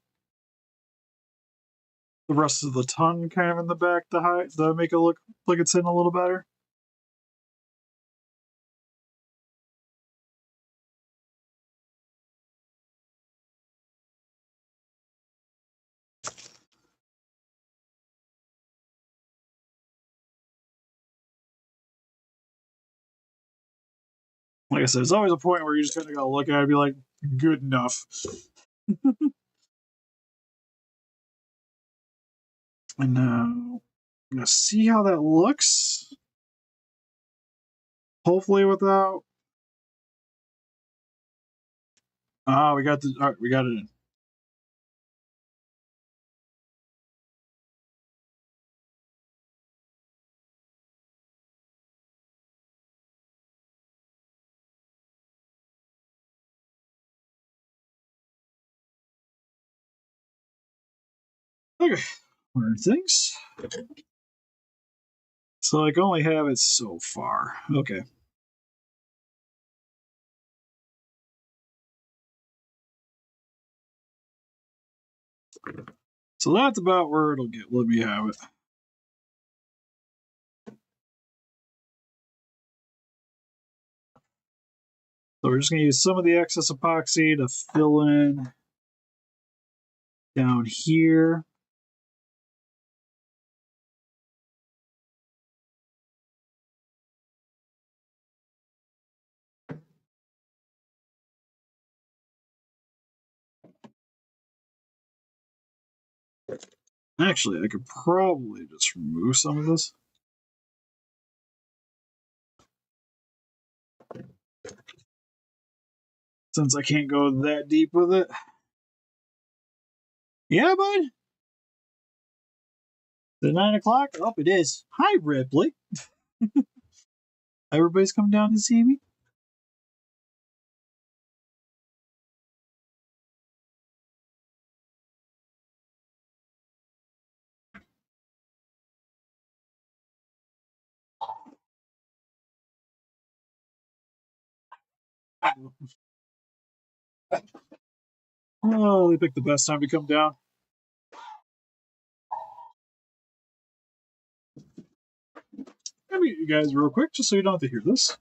the rest of the tongue kind of in the back to hide, to make it look like it's in a little better. Like I said, it's always a point where you just kind of gotta look at it and be like, good enough. And now I'm gonna see how that looks. Hopefully without. We got the. All right, we got it in. Okay, learn things. So I can only have it so far. Okay. So that's about where it'll get. Let me have it. So we're just going to use some of the excess epoxy to fill in down here. Actually, I could probably just remove some of this. Since I can't go that deep with it. Yeah, bud? The 9 o'clock? Oh, it is. Hi, Ripley. Everybody's coming down to see me? Oh, they picked the best time to come down. Let me mute you guys real quick, just so you don't have to hear this.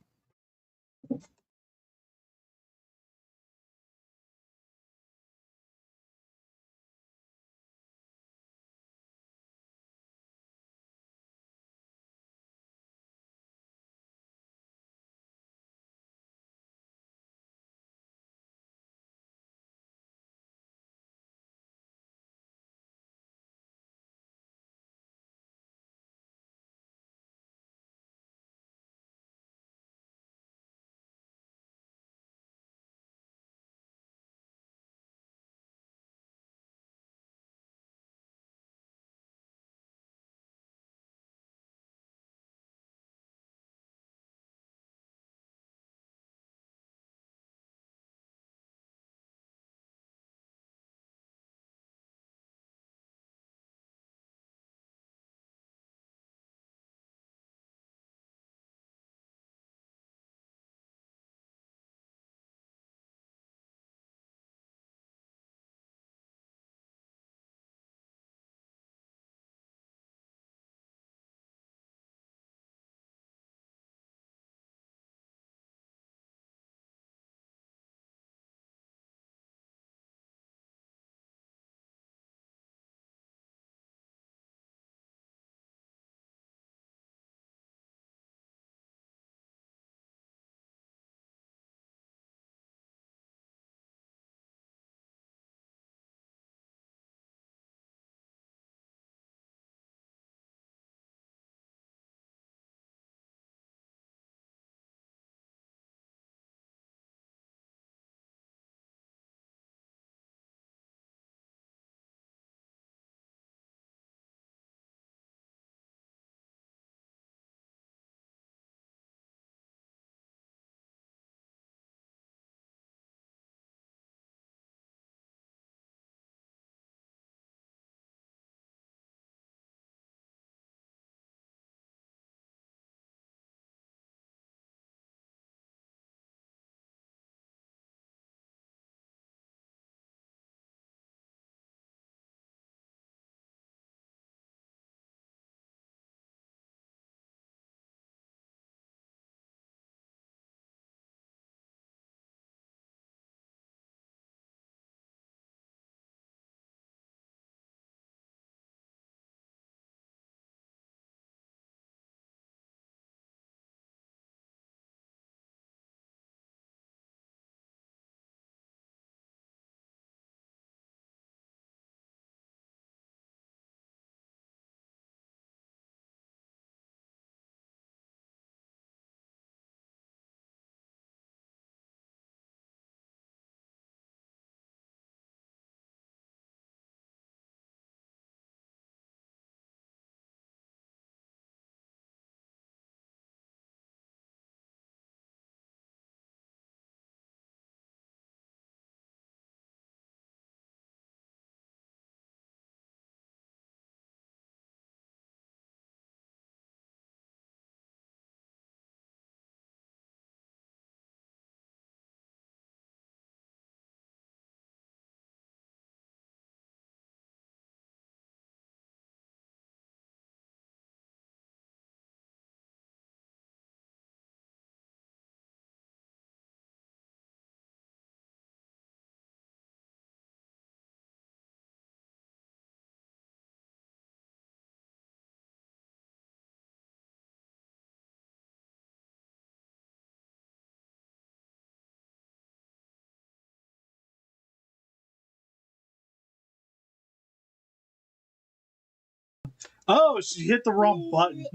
Oh, she hit the wrong button.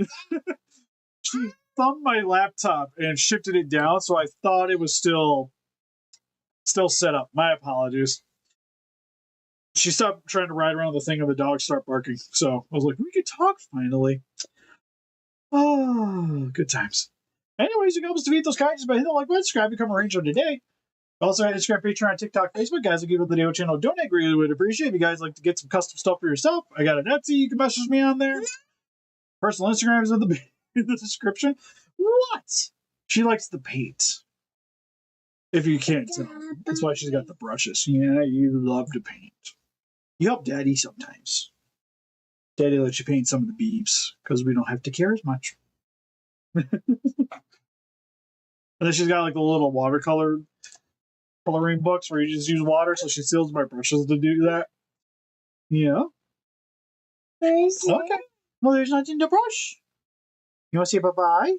She thumbed my laptop and shifted it down, so I thought it was still set up. My apologies. She stopped trying to ride around the thing and the dogs start barking. So I was like, we could talk finally. Oh, good times. Anyways, you can help us defeat those guys by hitting the like button, subscribe, become a ranger today. Also, Instagram, Patreon, TikTok, Facebook. Guys, will give the video channel donate. Really would appreciate if you guys like to get some custom stuff for yourself. I got an Etsy. You can message me on there. Personal Instagram is in the description. What? She likes the paint. If you can't tell. That's why she's got the brushes. Yeah, you love to paint. You help Daddy sometimes. Daddy lets you paint some of the beeves because we don't have to care as much. And then she's got like the little watercolor coloring books where you just use water, so she steals my brushes to do that. Yeah. Okay. Well, there's nothing to brush. You want to say bye-bye?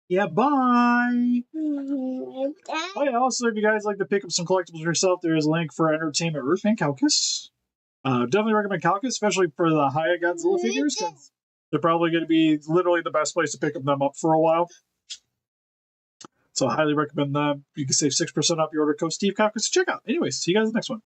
Yeah, bye. Oh, yeah, also, if you guys like to pick up some collectibles yourself, there is a link for Entertainment Earth and Calcus. Definitely recommend Calcus, especially for the Haya Godzilla figures, because they're probably going to be literally the best place to pick them up for a while. So I highly recommend them. You can save 6% off your order code Steve Calcus to check out. Anyways, see you guys in the next one.